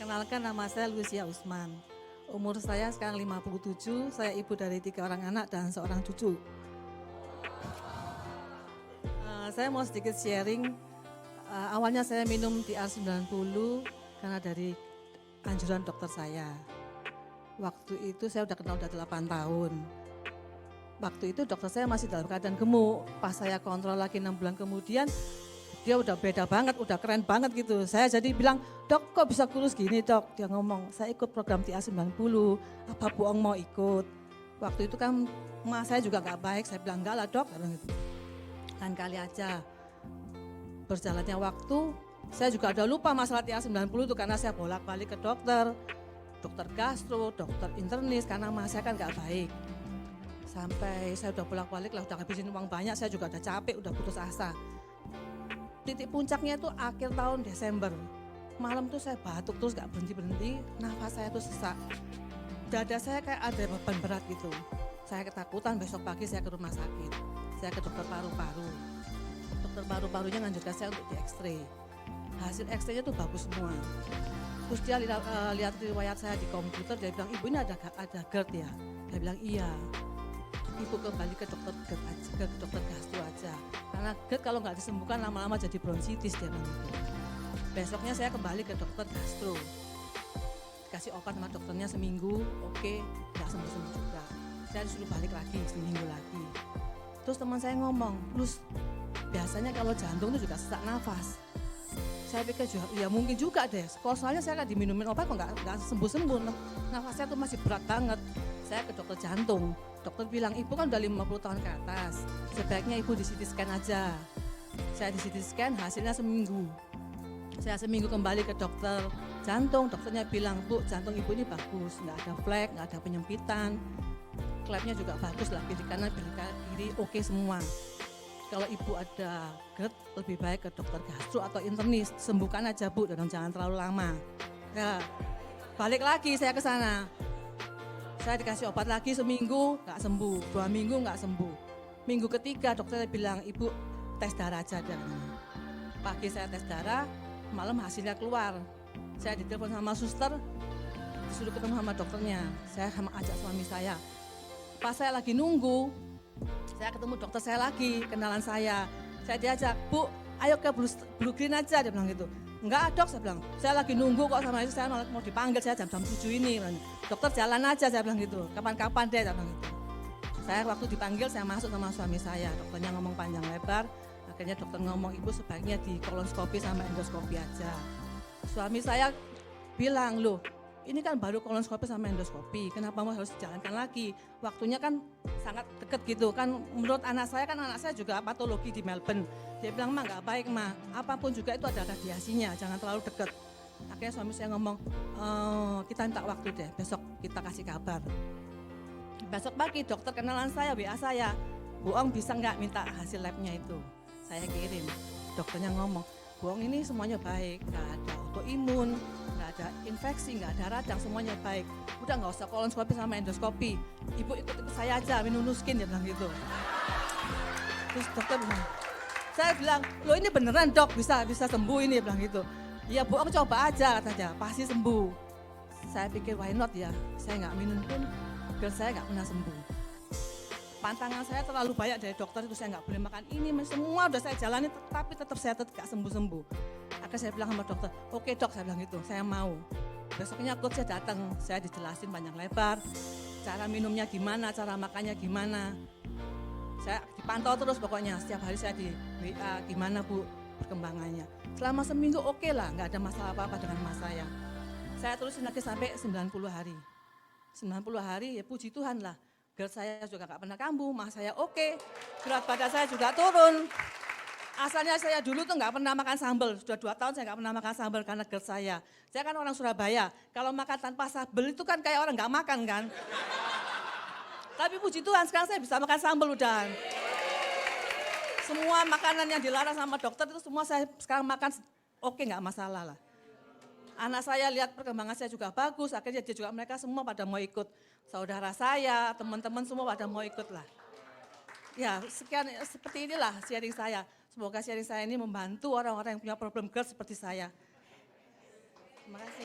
Perkenalkan nama saya Lucia Usman. Umur saya sekarang 57, saya ibu dari 3 orang anak dan seorang cucu. Saya mau sedikit sharing, awalnya saya minum TR90 karena dari anjuran dokter saya. Waktu itu saya udah kenal udah 8 tahun. Waktu itu dokter saya masih dalam keadaan gemuk, pas saya kontrol lagi 6 bulan kemudian, dia udah beda banget, udah keren banget gitu. Saya jadi bilang, dok kok bisa kurus gini dok? Dia ngomong, saya ikut program TA90, apa bohong mau ikut? Waktu itu kan emak saya juga gak baik, saya bilang enggak lah dok. Gitu. Lain kali aja. Berjalannya waktu, saya juga udah lupa masalah TA90 itu karena saya bolak-balik ke dokter. Dokter gastro, dokter internis, karena emak saya kan gak baik. Sampai saya udah bolak-balik lah, udah ngabisin uang banyak, saya juga udah capek, udah putus asa. Titik puncaknya itu akhir tahun Desember. Malam tuh saya batuk terus gak berhenti-berhenti, nafas saya tuh sesak. Dada saya kayak ada beban berat gitu. Saya ketakutan, besok pagi saya ke rumah sakit. Saya ke dokter paru-paru. Dokter paru-parunya nganjurkan saya untuk di X-ray. Hasil X-ray-nya tuh bagus semua. Terus dia lihat riwayat saya di komputer, dia bilang, ibu ini ada GERD ya? Dia bilang iya. Ibu kembali ke dokter gastro aja. Karena GERD kalau nggak disembuhkan lama-lama jadi bronkitis dia bilang gitu. Besoknya saya kembali ke dokter gastro. Dikasih obat sama dokternya seminggu, oke, nggak sembuh-sembuh juga. Saya disuruh balik lagi seminggu lagi. Terus teman saya ngomong, Lus, biasanya kalau jantung itu juga sesak nafas. Saya pikir juga, ya mungkin juga deh. Soalnya saya kan diminumin obat kok nggak sembuh-sembuh. Nafasnya tuh masih berat banget. Saya ke dokter jantung. Dokter bilang, ibu kan udah 50 tahun ke atas. Sebaiknya ibu di CT scan aja. Saya di CT scan hasilnya seminggu. Saya seminggu kembali ke dokter jantung. Dokternya bilang, bu jantung ibu ini bagus. Nggak ada flek, nggak ada penyempitan. Klepnya juga bagus lah. Kiri kanan, kiri oke semua. Kalau ibu ada GERD, lebih baik ke dokter gastro atau internis. Sembuhkan aja bu, dan jangan terlalu lama. Ya, balik lagi saya ke sana. Saya dikasih obat lagi seminggu, nggak sembuh. 2 minggu nggak sembuh. Minggu ketiga dokternya bilang, ibu tes darah aja. Pagi saya tes darah, malam hasilnya keluar. Saya ditelepon sama suster, disuruh ketemu sama dokternya. Saya sama ajak suami saya. Pas saya lagi nunggu, saya ketemu dokter saya lagi, kenalan saya. Saya diajak, bu ayo ke Blue Green aja, dia bilang gitu. Enggak dok, saya bilang, saya lagi nunggu kok sama itu, saya mau dipanggil, saya jam 7 ini. Dokter jalan aja, saya bilang gitu, kapan-kapan deh, saya bilang gitu. Saya waktu dipanggil, saya masuk sama suami saya, dokternya ngomong panjang lebar, akhirnya dokter ngomong, ibu sebaiknya di kolonoskopi sama endoskopi aja. Suami saya bilang, loh ini kan baru kolonoskopi sama endoskopi, kenapa harus dijalankan lagi? Waktunya kan sangat deket gitu kan, menurut anak saya juga patologi di Melbourne. Dia bilang, ma nggak baik ma, apapun juga itu ada radiasinya, jangan terlalu deket. Akhirnya suami saya ngomong, kita minta waktu deh, besok kita kasih kabar. Besok pagi dokter kenalan saya, WA saya, Bu Ong bisa nggak minta hasil labnya itu? Saya kirim, dokternya ngomong, Bu Ong ini semuanya baik, nggak ada autoimun, nggak ada infeksi, nggak ada radang, semuanya baik. Udah nggak usah kolonoskopi sama endoskopi, ibu ikut saya aja, minum Nuskin, dia bilang gitu. Terus dokter bilang, saya bilang, lo ini beneran dok, bisa sembuh ini, bilang gitu. Ya Bu Ong coba aja katanya, pasti sembuh. Saya pikir why not ya, saya nggak minum pun, GERD saya nggak pernah sembuh. Pantangan saya terlalu banyak dari dokter itu, saya nggak boleh makan ini, semua udah saya jalani, tapi tetap saya nggak sembuh-sembuh. Akhirnya saya bilang sama dokter, oke dok, saya bilang gitu, saya mau. Besoknya coach saya datang, saya dijelasin panjang lebar, cara minumnya gimana, cara makannya gimana. Saya dipantau terus pokoknya, setiap hari saya di WA, gimana bu perkembangannya. Selama seminggu oke lah, nggak ada masalah apa-apa dengan mas saya. Saya terusin lagi sampai 90 hari. 90 hari ya puji Tuhan lah. GERD saya juga nggak pernah kambuh, mas saya oke. Berat badan saya juga turun. Asalnya saya dulu tuh nggak pernah makan sambal, sudah 2 tahun saya nggak pernah makan sambal karena GERD saya. Saya kan orang Surabaya, kalau makan tanpa sambal itu kan kayak orang nggak makan kan. Tapi puji Tuhan sekarang saya bisa makan sambal udah. Semua makanan yang dilarang sama dokter itu semua saya sekarang makan oke nggak masalah lah. Anak saya lihat perkembangan saya juga bagus, akhirnya dia juga mereka semua pada mau ikut. Saudara saya, teman-teman semua pada mau ikut lah. Ya sekian seperti inilah sharing saya. Semoga sharing saya ini membantu orang-orang yang punya problem GERD seperti saya. Terima kasih.